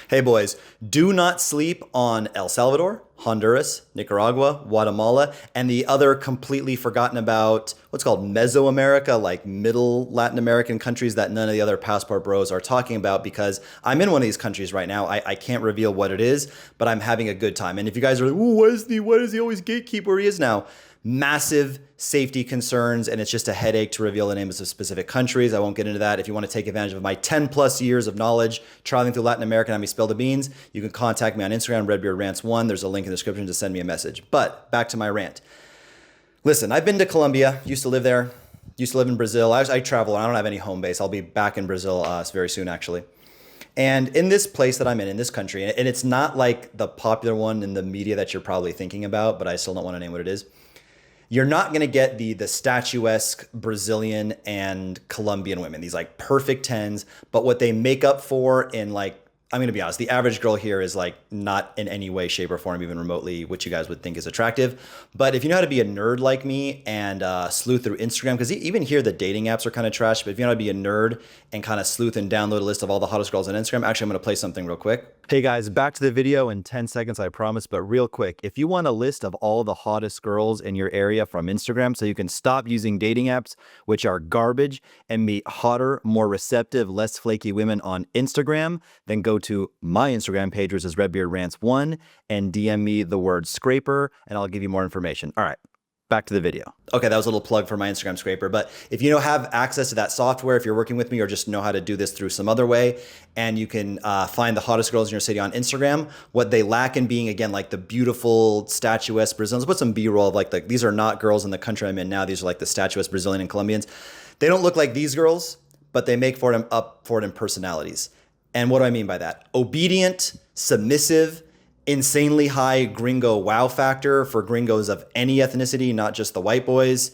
Hey boys, do not sleep on El Salvador, Honduras, Nicaragua, Guatemala, and the other completely forgotten about what's called Mesoamerica, like middle Latin American countries that none of the other passport bros are talking about, because I'm in one of these countries right now. I can't reveal what it is, but I'm having a good time. And if you guys are like, "Ooh, why does he always gatekeep where he is now?" Massive safety concerns, and it's just a headache to reveal the names of specific countries. I won't get into that. If you want to take advantage of my 10 plus years of knowledge traveling through Latin America and have me spill the beans, you can contact me on Instagram, RedbeardRants1. There's a link in the description to send me a message. But back to my rant. Listen, I've been to Colombia, used to live there, used to live in Brazil. I travel, and I don't have any home base. I'll be back in Brazil very soon, actually. And in this place that I'm in this country, and it's not like the popular one in the media that you're probably thinking about, but I still don't want to name what it is. You're not going to get the statuesque Brazilian and Colombian women, these like perfect tens, but what they make up for in like, I'm going to be honest, the average girl here is like not in any way, shape, or form, even remotely, what you guys would think is attractive. But if you know how to be a nerd like me and sleuth through Instagram, because even here the dating apps are kind of trash, but if you know how to be a nerd and kind of sleuth and download a list of all the hottest girls on Instagram, actually I'm going to play something real quick. Hey guys, back to the video in 10 seconds, I promise, but real quick, if you want a list of all the hottest girls in your area from Instagram so you can stop using dating apps, which are garbage, and meet hotter, more receptive, less flaky women on Instagram, then go to my Instagram page, which is RedbeardRants1, and DM me the word scraper, and I'll give you more information. All right. Back to the video. Okay, that was a little plug for my Instagram scraper, but if you have access to that software, if you're working with me or just know how to do this through some other way, and you can find the hottest girls in your city on Instagram, what they lack in being, again, like the beautiful, statuesque Brazilians, put some B-roll of like, these are not girls in the country I'm in now, these are like the statuesque Brazilian and Colombians. They don't look like these girls, but they make up for it in personalities. And what do I mean by that? Obedient, submissive, insanely high gringo wow factor for gringos of any ethnicity, not just the white boys,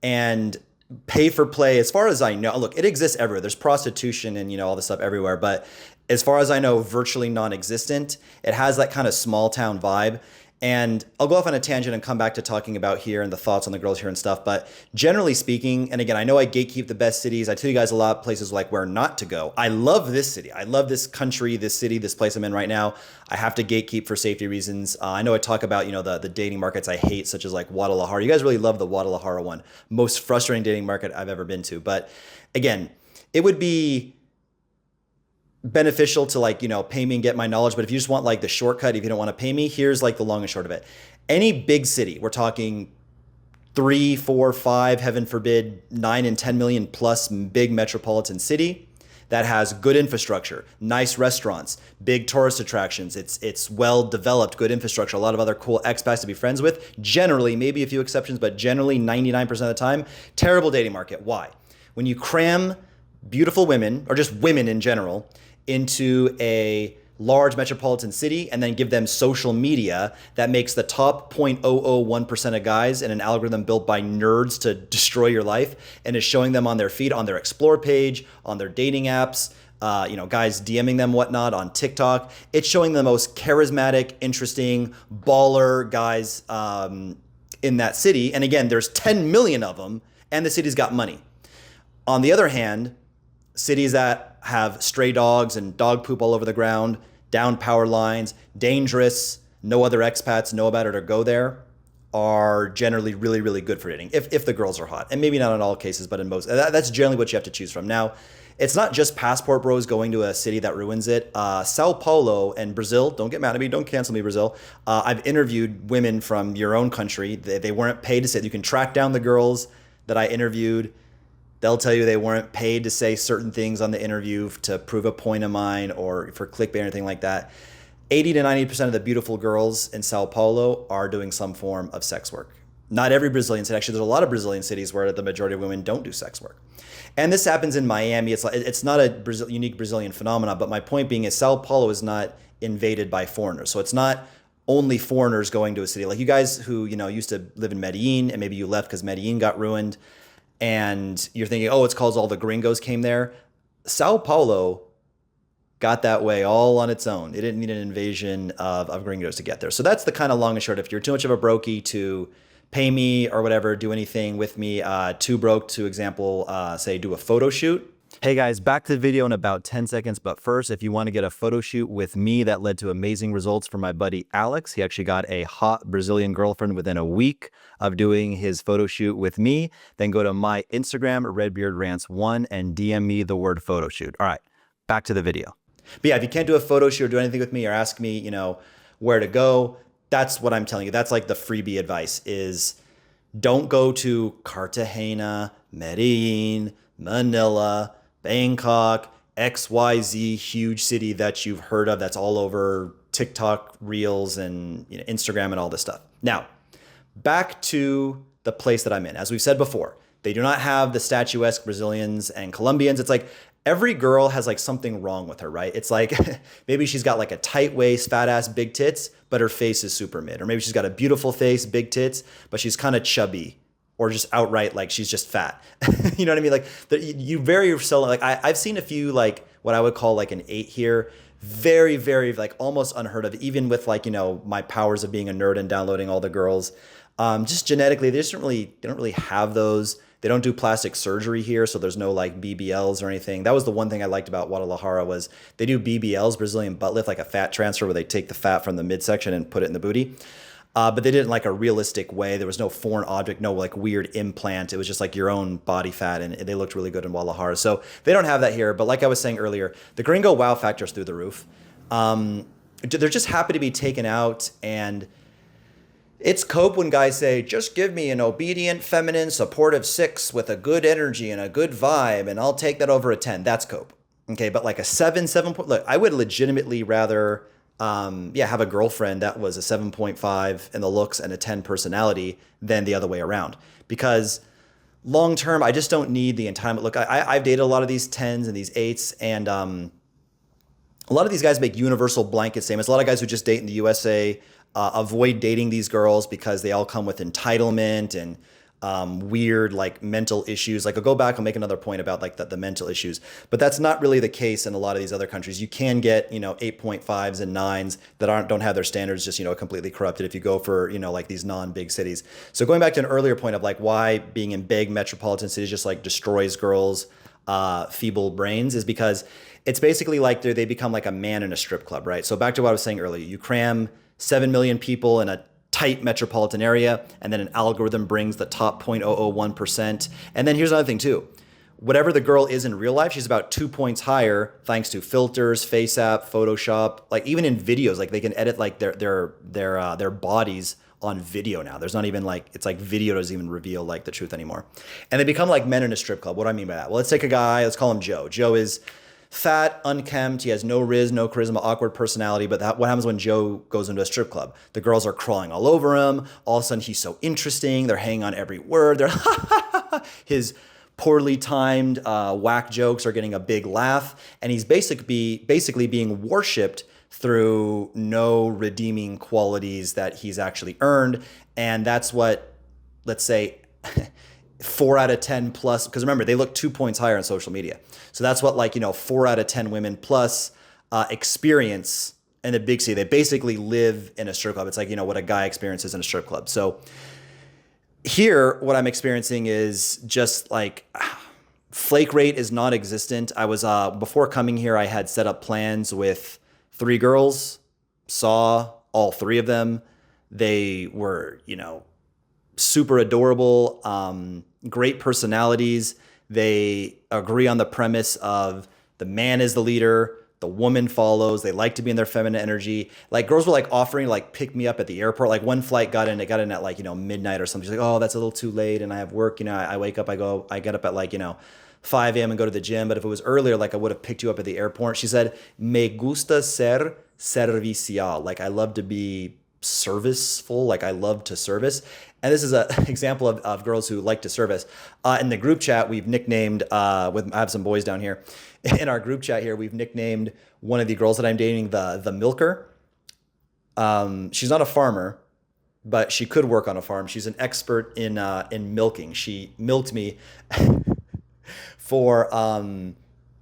and pay for play. As far as I know, look, it exists everywhere. There's prostitution and all this stuff everywhere, but as far as I know, virtually non-existent. It has that kind of small town vibe. And I'll go off on a tangent and come back to talking about here and the thoughts on the girls here and stuff. But generally speaking, and again, I know I gatekeep the best cities. I tell you guys a lot of places like where not to go. I love this city. I love this country, this city, this place I'm in right now. I have to gatekeep for safety reasons. I know I talk about, the dating markets I hate, such as like Guadalajara. You guys really love the Guadalajara one. Most frustrating dating market I've ever been to. But again, it would be beneficial to pay me and get my knowledge. But if you just want like the shortcut, if you don't want to pay me, here's like the long and short of it. Any big city, we're talking 3, 4, 5, heaven forbid, 9 and 10 million plus big metropolitan city that has good infrastructure, nice restaurants, big tourist attractions. It's well developed, good infrastructure, a lot of other cool expats to be friends with. Generally, maybe a few exceptions, but generally 99% of the time, terrible dating market. Why? When you cram beautiful women, or just women in general, into a large metropolitan city and then give them social media that makes the top 0.001% of guys in an algorithm built by nerds to destroy your life, and is showing them on their feed, on their explore page, on their dating apps, guys DMing them whatnot on TikTok. It's showing the most charismatic, interesting, baller guys in that city. And again, there's 10 million of them, and the city's got money. On the other hand, cities that have stray dogs and dog poop all over the ground, down power lines, dangerous, no other expats know about it or go there, are generally really, really good for dating, if the girls are hot. And maybe not in all cases, but in most. That's generally what you have to choose from. Now, it's not just passport bros going to a city that ruins it. Sao Paulo and Brazil, don't get mad at me, don't cancel me, Brazil. I've interviewed women from your own country. They weren't paid to say. You can track down the girls that I interviewed. They'll tell you they weren't paid to say certain things on the interview to prove a point of mine or for clickbait or anything like that. 80 to 90% of the beautiful girls in Sao Paulo are doing some form of sex work. Not every Brazilian city. Actually, there's a lot of Brazilian cities where the majority of women don't do sex work. And this happens in Miami. It's not a unique Brazilian phenomenon, but my point being is Sao Paulo is not invaded by foreigners. So it's not only foreigners going to a city. Like you guys who used to live in Medellin, and maybe you left because Medellin got ruined, and you're thinking, oh, it's because all the gringos came there. Sao Paulo got that way all on its own. It didn't need an invasion of gringos to get there. So that's the kind of long and short. If you're too much of a brokey to pay me or whatever, do anything with me, too broke to, example, say do a photo shoot, Hey guys, back to the video in about 10 seconds. But first, if you want to get a photo shoot with me that led to amazing results for my buddy Alex, he actually got a hot Brazilian girlfriend within a week of doing his photo shoot with me. Then go to my Instagram, RedbeardRants1, and DM me the word photo shoot. All right, back to the video. But yeah, if you can't do a photo shoot or do anything with me or ask me, where to go, that's what I'm telling you. That's like the freebie advice is don't go to Cartagena, Medellin, Manila, Bangkok, XYZ huge city that you've heard of that's all over TikTok reels and Instagram and all this stuff. Now, back to the place that I'm in. As we've said before, they do not have the statuesque Brazilians and Colombians. It's like every girl has like something wrong with her, right? It's like maybe she's got like a tight waist, fat ass, big tits, but her face is super mid. Or maybe she's got a beautiful face, big tits, but she's kind of chubby. Or just outright like she's just fat. You know what I mean? Like you very seldom, like I've seen a few like what I would call like an 8 here. Very, very like almost unheard of, even with like, my powers of being a nerd and downloading all the girls. Just genetically, they don't really have those. They don't do plastic surgery here, so there's no like BBLs or anything. That was the one thing I liked about Guadalajara was they do BBLs, Brazilian butt lift, like a fat transfer where they take the fat from the midsection and put it in the booty. But they did it in like a realistic way. There was no foreign object, no like weird implant. It was just like your own body fat, and they looked really good in Guadalajara. So they don't have that here. But like I was saying earlier, the gringo wow factor is through the roof. They're just happy to be taken out, and it's cope when guys say, just give me an obedient, feminine, supportive 6 with a good energy and a good vibe, and I'll take that over a 10. That's cope. Okay, but like a 7, look, I would legitimately rather have a girlfriend that was a 7.5 in the looks and a 10 personality than the other way around. Because long term, I just don't need the entitlement. Look, I've dated a lot of these 10s and these 8s, and a lot of these guys make universal blanket statements. A lot of guys who just date in the USA avoid dating these girls because they all come with entitlement and weird like mental issues. Like I'll go back and make another point about like the mental issues, but that's not really the case in a lot of these other countries. You can get 8.5s and 9s that don't have their standards just completely corrupted if you go for like these non-big cities. So going back to an earlier point of like why being in big metropolitan cities just like destroys girls' feeble brains is because it's basically like they become like a man in a strip club, right? So back to what I was saying earlier, you cram 7 million people in a tight metropolitan area, and then an algorithm brings the top 0.001%. And then here's another thing too. Whatever the girl is in real life, she's about 2 points higher thanks to filters, Face App, Photoshop. Like even in videos, like they can edit like their bodies on video now. There's not even like, it's like video doesn't even reveal like the truth anymore. And they become like men in a strip club. What do I mean by that? Well, let's take a guy, let's call him Joe. Joe is fat, unkempt, he has no riz, no charisma, awkward personality, but what happens when Joe goes into a strip club? The girls are crawling all over him. All of a sudden, he's so interesting. They're hanging on every word. They're his poorly timed whack jokes are getting a big laugh, and he's basically being worshipped through no redeeming qualities that he's actually earned. And that's what, let's say, 4 out of 10 plus, because remember, they look 2 points higher on social media. So that's what 4 out of 10 women plus experience in a big city. They basically live in a strip club. It's like, what a guy experiences in a strip club. So here, what I'm experiencing is just like flake rate is non-existent. I was, before coming here, I had set up plans with 3 girls, saw all 3 of them. They were, super adorable, great personalities. They agree on the premise of the man is the leader, the woman follows. They like to be in their feminine energy. Like girls were like offering like pick me up at the airport. Like one flight got in at like, midnight or something. She's like, oh, that's a little too late and I have work. I wake up, I get up at like, 5 a.m. and go to the gym. But if it was earlier, like I would have picked you up at the airport. She said, me gusta ser servicial. Like I love to be serviceful. Like I love to service. And this is an example of girls who like to service. In the group chat, we've nicknamed, I have some boys down here. In our group chat here, we've nicknamed one of the girls that I'm dating the milker. She's not a farmer, but she could work on a farm. She's an expert in milking. She milked me for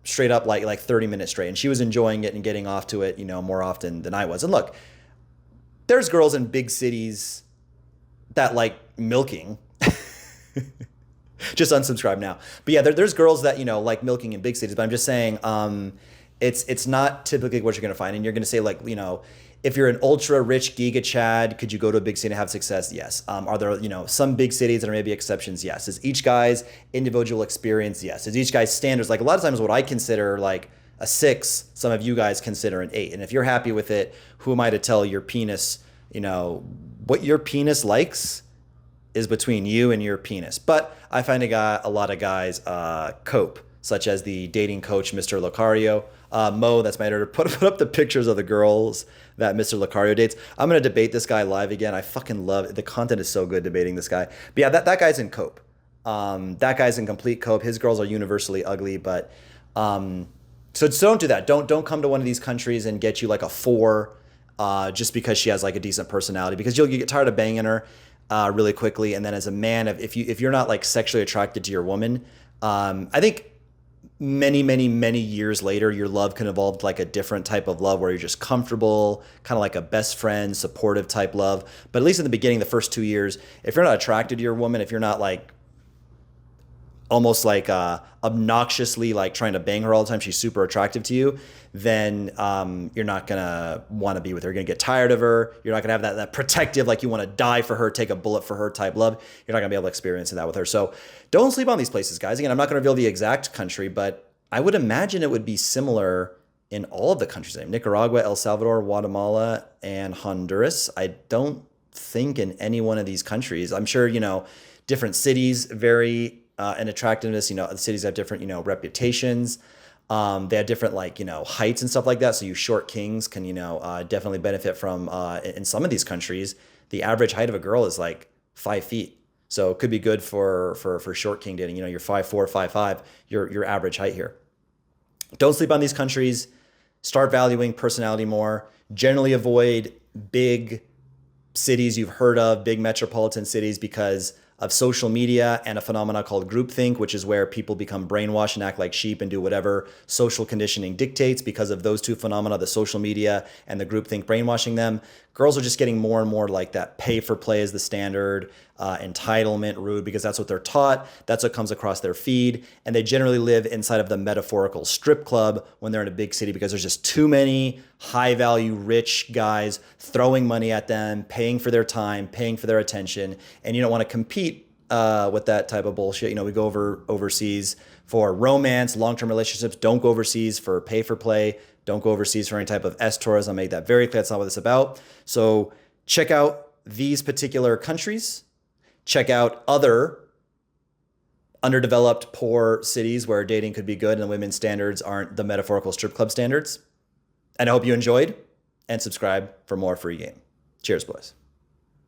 straight up like 30 minutes straight. And she was enjoying it and getting off to it, more often than I was. And look, there's girls in big cities that like milking. Just unsubscribe now. But yeah, there's girls that, like milking in big cities, but I'm just saying, it's not typically what you're going to find. And you're going to say, like, if you're an ultra rich giga chad, could you go to a big city and have success? Yes. Are there, some big cities that are maybe exceptions? Yes. Is each guy's individual experience? Yes. Is each guy's standards? Like a lot of times what I consider like a 6, some of you guys consider an 8. And if you're happy with it, who am I to tell your penis, what your penis likes is between you and your penis. But I find a lot of guys cope, such as the dating coach, Mr. Lucario. Mo, that's my editor, put up the pictures of the girls that Mr. Lucario dates. I'm going to debate this guy live again. I fucking love it. The content is so good debating this guy. But yeah, that guy's in cope. That guy's in complete cope. His girls are universally ugly, but so don't do that. Don't come to one of these countries and get you like a 4 just because she has like a decent personality, because you'll get tired of banging her really quickly. And then as a man, if you're not like sexually attracted to your woman, I think many years later, your love can evolve to like a different type of love where you're just comfortable, kind of like a best friend, supportive type love. But at least in the beginning, the first 2 years, if you're not attracted to your woman, if you're not like almost like obnoxiously like trying to bang her all the time, she's super attractive to you, then you're not gonna want to be with her. You're gonna get tired of her. You're not gonna have that protective, like you want to die for her, take a bullet for her type love. You're not gonna be able to experience that with her. So don't sleep on these places, guys. Again, I'm not gonna reveal the exact country, but I would imagine it would be similar in all of the countries. Nicaragua, El Salvador, Guatemala, and Honduras. I don't think in any one of these countries. I'm sure, different cities vary in attractiveness. The cities have different, reputations. They have different heights and stuff like that. So you short kings can, definitely benefit from, in some of these countries, the average height of a girl is like 5 feet. So it could be good for short king dating. You're 5'4", 5'5", your average height here. Don't sleep on these countries. Start valuing personality more. Generally avoid big cities you've heard of, big metropolitan cities, because of social media and a phenomena called groupthink, which is where people become brainwashed and act like sheep and do whatever social conditioning dictates. Because of those two phenomena, the social media and the groupthink brainwashing them, girls are just getting more and more like that. Pay for play is the standard, entitlement, rude, because that's what they're taught. That's what comes across their feed. And they generally live inside of the metaphorical strip club when they're in a big city, because there's just too many high value, rich guys throwing money at them, paying for their time, paying for their attention. And you don't want to compete with that type of bullshit. We go overseas for romance, long-term relationships. Don't go overseas for pay for play. Don't go overseas for any type of S-tourism. I'll make that very clear. That's not what it's about. So check out these particular countries. Check out other underdeveloped, poor cities where dating could be good and the women's standards aren't the metaphorical strip club standards. And I hope you enjoyed, and subscribe for more free game. Cheers, boys.